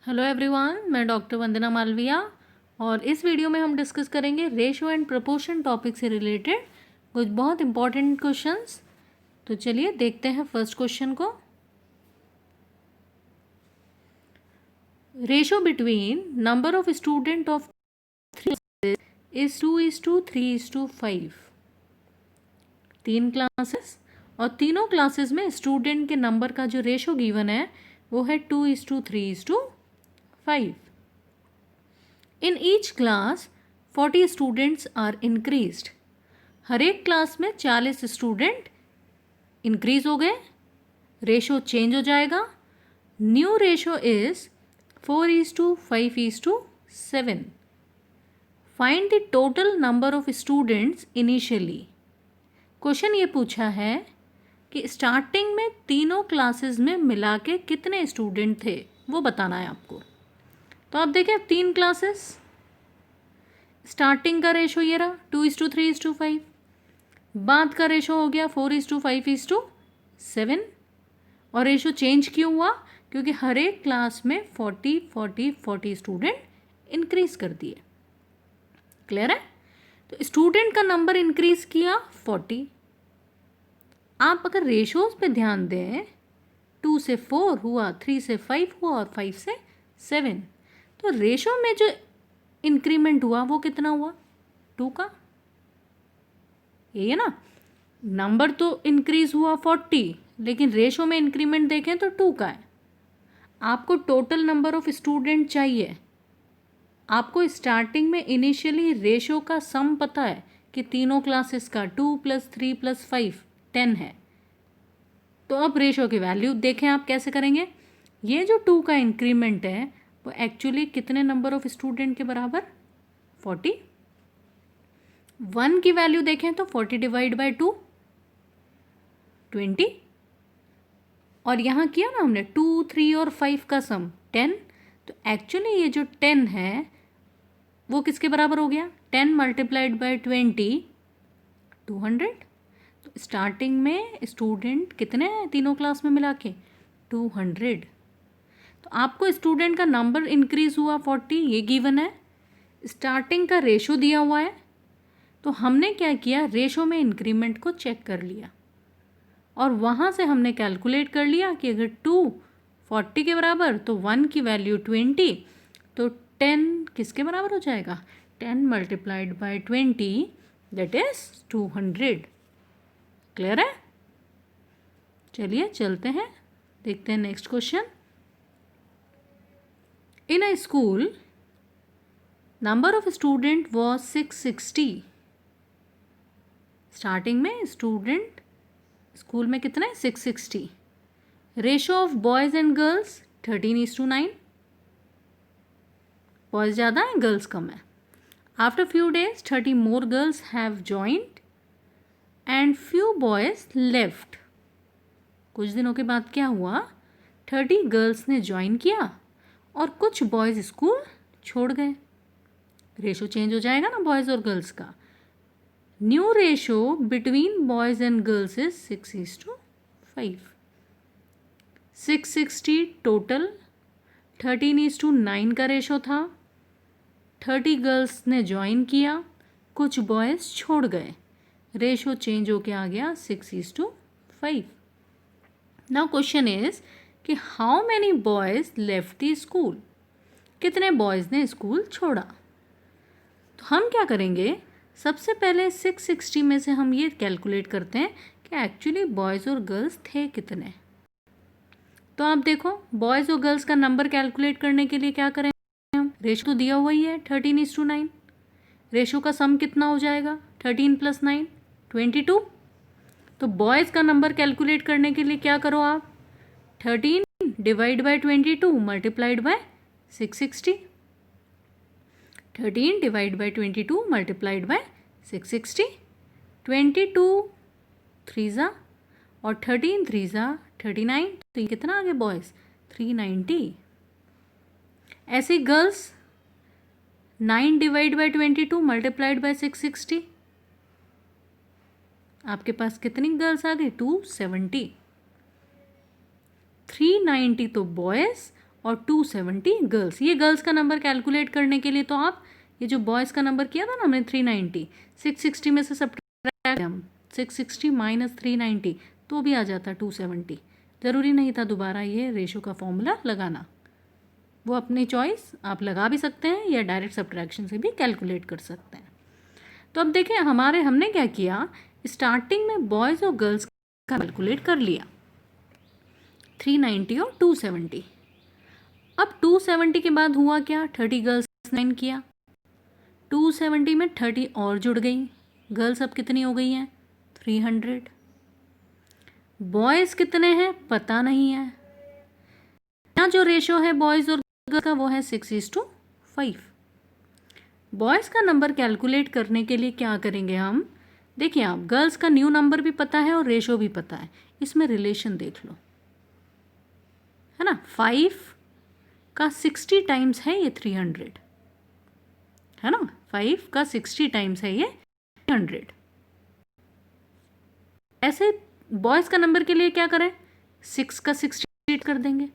Hello everyone, मैं doctor वंदना मालविया और इस वीडियो में हम डिस्कस करेंगे रेशो एंड प्रोपोर्शन टॉपिक से रिलेटेड कुछ बहुत इंपॉर्टेंट क्वेश्चंस। तो चलिए देखते हैं फर्स्ट क्वेश्चन को। Ratio between number of student of 3 is 2:3:5। 3 classes और तीनों क्लासेस में स्टूडेंट के नंबर का जो रेशो गिवन है वो है 2:3:5। In each class 40 students are increased। हर एक क्लास में 40 स्टूडेंट इंक्रीज हो गए, रेशो चेंज हो जाएगा। New ratio is 4:5:7। Find the total number of students initially. Question ये पूछा है कि स्टार्टिंग में तीनों क्लासेस में मिला के कितने स्टूडेंट थे वो बताना है आपको। तो आप देखें 3 क्लासेस, स्टार्टिंग का रेशो ये रहा 2:3:5, बाद का रेशो हो गया 4:5:7। और रेशो चेंज क्यों हुआ? क्योंकि हर एक क्लास में 40 स्टूडेंट इंक्रीज कर दिए। क्लियर है? तो स्टूडेंट का नंबर इंक्रीज किया 40। आप अगर रेशोज पे ध्यान दें, 2 से 4 हुआ, 3 से 5 हुआ और 5 से 7। तो रेशो में जो इंक्रीमेंट हुआ वो कितना हुआ? 2 का। यही है ना, नंबर तो इंक्रीज हुआ 40 लेकिन रेशो में इंक्रीमेंट देखें तो 2 का है। आपको टोटल नंबर ऑफ स्टूडेंट चाहिए। आपको स्टार्टिंग में इनिशियली रेशो का सम पता है कि तीनों क्लासेस का 2 + 3 + 5 10 है। तो अब रेशो की वैल्यू देखें आप कैसे करेंगे। ये जो 2 का इंक्रीमेंट है वो एक्चुअली कितने नंबर ऑफ स्टूडेंट के बराबर? 40। 1 की वैल्यू देखें तो 40 / 2 20। और यहाँ किया ना हमने 2, 3 और 5 का सम 10। तो एक्चुअली ये जो 10 है वो किसके बराबर हो गया? 10 × 20 200। तो स्टार्टिंग में स्टूडेंट कितने हैं तीनों क्लास में मिला के? 200। तो आपको स्टूडेंट का नंबर इंक्रीज हुआ 40, ये गिवन है। स्टार्टिंग का रेशो दिया हुआ है, तो हमने क्या किया, रेशो में इंक्रीमेंट को चेक कर लिया और वहाँ से हमने कैलकुलेट कर लिया कि अगर 2 40 के बराबर तो 1 की वैल्यू 20, तो 10 किसके बराबर हो जाएगा? 10 × 20 दैट इज 200। क्लियर है? चलिए चलते हैं, देखते हैं next question. In a school number of student was 660। Starting में स्टूडेंट स्कूल में कितना है? 660। Ratio of boys and girls 13:9। Boys ज़्यादा है, गर्ल्स कम है। After few days 30 more girls have joined and few boys left. कुछ दिनों के बाद क्या हुआ? 30 गर्ल्स ने ज्वाइन किया और कुछ बॉयज़ स्कूल छोड़ गए। रेशो चेंज हो जाएगा ना बॉयज़ और गर्ल्स का। New ratio between boys and girls is 6:5। 660 total, 13:9 का रेशो था। 30 गर्ल्स ने ज्वाइन किया, कुछ बॉयज़ छोड़ गए, रेशो चेंज होके आ गया 6:5। नाउ क्वेश्चन इज कि how many boys left the school. कितने बॉयज़ ने स्कूल छोड़ा? तो हम क्या करेंगे, सबसे पहले 660 में से हम ये कैलकुलेट करते हैं कि एक्चुअली बॉयज़ और गर्ल्स थे कितने। तो आप देखो, बॉयज़ और गर्ल्स का नंबर कैलकुलेट करने के लिए क्या करेंगे हम? रेशो तो दिया हुआ ही है 13:9। रेशो का सम कितना हो जाएगा? 13 + 9 22। तो बॉयज़ का नंबर कैलकुलेट करने के लिए क्या करो आप? 13 / 22 × 660। 13 / 22 × 660। 22 3 और 13 3 39। तो ये कितना आ गया बॉयज़? 390। ऐसे गर्ल्स 9 / 22 × 660। आपके पास कितनी गर्ल्स आ गई? 270। 390 तो बॉयज़ और 270 गर्ल्स। ये गर्ल्स का नंबर कैलकुलेट करने के लिए तो आप ये जो बॉयज़ का नंबर किया था ना हमने 390, 660 में से सब्ट्रैक्ट हम 660 माइनस 390 तो भी आ जाता 270। ज़रूरी नहीं था दोबारा ये रेशो का फॉर्मूला लगाना, वो अपनी चॉइस, आप लगा भी सकते हैं या डायरेक्ट सब्ट्रैक्शन से भी कैलकुलेट कर सकते हैं। तो अब देखें हमने क्या किया, स्टार्टिंग में बॉयज़ और गर्ल्स का कैलकुलेट कर लिया 390 और 270। अब 270 के बाद हुआ क्या, 30 गर्ल्स 9 किया, 270 में 30 और जुड़ गई, गर्ल्स अब कितनी हो गई हैं 300। बॉयज़ कितने हैं पता नहीं है, यहाँ जो रेशो है बॉयज़ और गर्ल्स का वो है 6:5। बॉयज़ का नंबर कैलकुलेट करने के लिए क्या करेंगे हम, देखिए आप गर्ल्स का न्यू नंबर भी पता है और रेशो भी पता है, इसमें रिलेशन देख लो, है ना। 5 का 60 टाइम्स है ये 300, है ना। 5 का 60 टाइम्स है ये 300। ऐसे बॉयज़ का नंबर के लिए क्या करें, 6 का 60 कर देंगे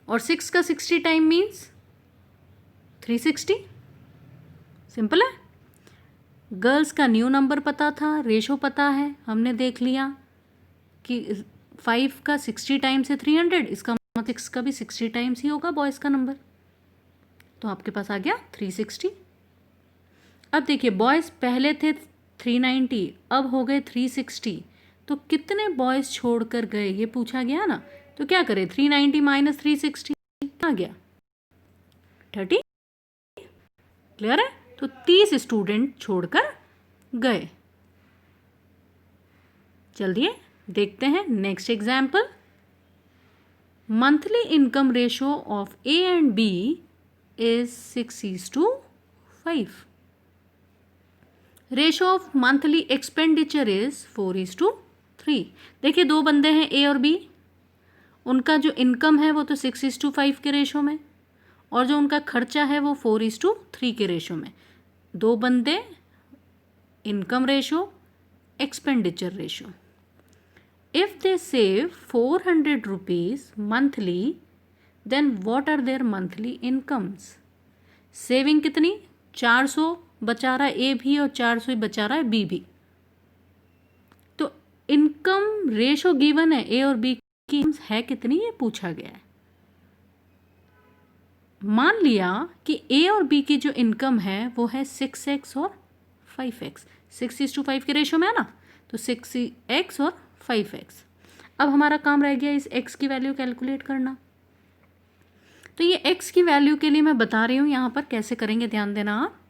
और 6 का 60 टाइम मीन्स 360। सिंपल है। गर्ल्स का न्यू नंबर पता था, रेशो पता है, हमने देख लिया कि 5 का 60 टाइम्स है 300, इसका मतलब 6 का भी 60 टाइम्स ही होगा बॉयज़ का नंबर, तो आपके पास आ गया 360। अब देखिए बॉयज़ पहले थे 390, अब हो गए 360, तो कितने बॉयज़ छोड़कर गए ये पूछा गया ना, तो क्या करें 390 माइनस 360 आ गया 30। क्लियर है, तो 30 स्टूडेंट छोड़कर गए। चलिए देखते हैं next example. Monthly income ratio of A and B is 6:5। Ratio of monthly expenditure is 4:3। देखिए दो बंदे हैं ए और बी, उनका जो इनकम है वो तो 6:5 के रेशो में और जो उनका खर्चा है वो 4:3 के रेशो में। दो बंदे, income ratio, expenditure ratio. If they save 400 rupees monthly, then what are their monthly incomes? Saving कितनी, 400 बचा रहा है ए भी और 400 ही बचा रहा है बी भी। तो इनकम रेशो गिवन है, ए और बी की है कितनी ये पूछा गया है। मान लिया कि ए और बी की जो इनकम है वो है 6x और 5x, 6:5 के रेशो में है ना, तो 6x और 5x। अब हमारा काम रह गया इस x की वैल्यू कैलकुलेट करना। तो ये x की वैल्यू के लिए मैं बता रही हूँ यहाँ पर कैसे करेंगे, ध्यान देना आप।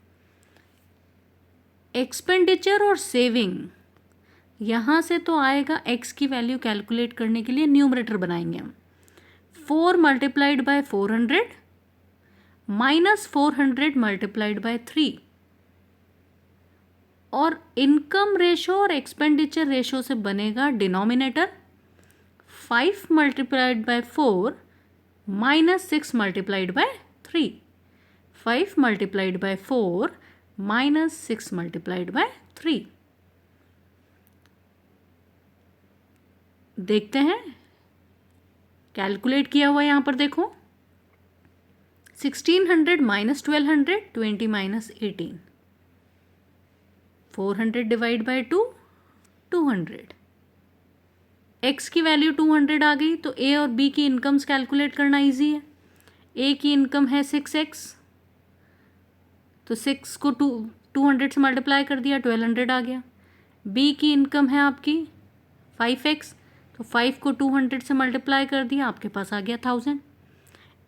एक्सपेंडिचर और सेविंग, यहाँ से तो आएगा x की वैल्यू कैलकुलेट करने के लिए न्यूमरेटर बनाएंगे हम। 4 multiplied by 400 minus 400 multiplied by 3, और इनकम रेशो और एक्सपेंडिचर रेशो से बनेगा denominator 5 multiplied by 4 minus 6 multiplied by 3। 5 multiplied by 4 minus 6 multiplied by 3। देखते हैं कैलकुलेट किया हुआ यहाँ पर देखो, 1600 minus 1200, 20 minus 18, 400 divide by 2, 200। x की वैल्यू 200 आ गई, तो a और b की इनकम्स कैलकुलेट करना इजी है। a की इनकम है 6x, तो 6 को 200 से मल्टीप्लाई कर दिया, 1200 आ गया। b की इनकम है आपकी 5x, तो 5 को 200 से मल्टीप्लाई कर दिया, आपके पास आ गया 1000।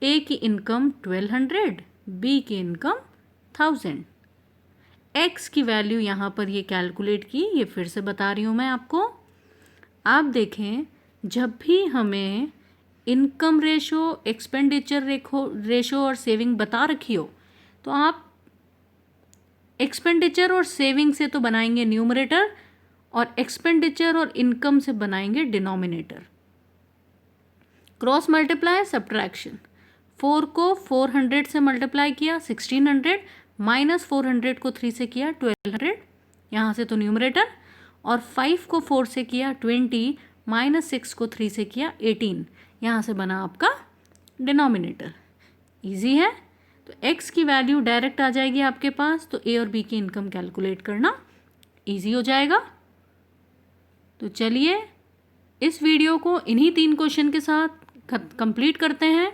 a की इनकम 1200, b की इनकम 1000। x की वैल्यू यहाँ पर ये कैलकुलेट की, ये फिर से बता रही हूँ मैं आपको। आप देखें जब भी हमें इनकम रेशो, एक्सपेंडिचर रेशो और सेविंग बता रखी हो, तो आप एक्सपेंडिचर और सेविंग से तो बनाएंगे न्यूमरेटर और एक्सपेंडिचर और इनकम से बनाएंगे डिनोमिनेटर। Cross multiply, subtraction. 4 को 400 से मल्टीप्लाई किया 1600, माइनस 400 को 3 से किया 1200, यहाँ से तो न्यूमरेटर, और 5 को 4 से किया 20, माइनस 6 को 3 से किया 18, यहाँ से बना आपका डिनोमिनेटर। ईजी है। तो x की वैल्यू डायरेक्ट आ जाएगी आपके पास, तो a और b की इनकम कैलकुलेट करना ईजी हो जाएगा। तो चलिए इस वीडियो को इन्हीं 3 क्वेश्चन के साथ कंप्लीट करते हैं।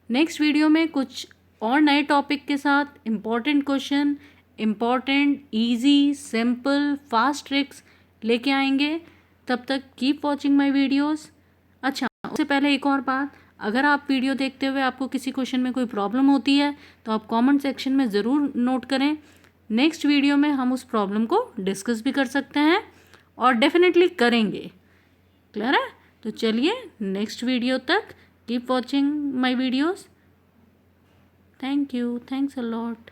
नेक्स्ट वीडियो में कुछ और नए टॉपिक के साथ important question, important, easy, simple, fast tricks लेके आएंगे। तब तक कीप वॉचिंग माय वीडियोस। अच्छा, उससे पहले एक और बात, अगर आप वीडियो देखते हुए आपको किसी क्वेश्चन में कोई प्रॉब्लम होती है तो आप कमेंट सेक्शन में ज़रूर नोट करें। नेक्स्ट वीडियो में हम उस प्रॉब्लम को डिस्कस भी कर सकते हैं और डेफिनेटली करेंगे। क्लियर है? तो चलिए नेक्स्ट वीडियो तक keep watching my videos. Thank you, thanks a lot.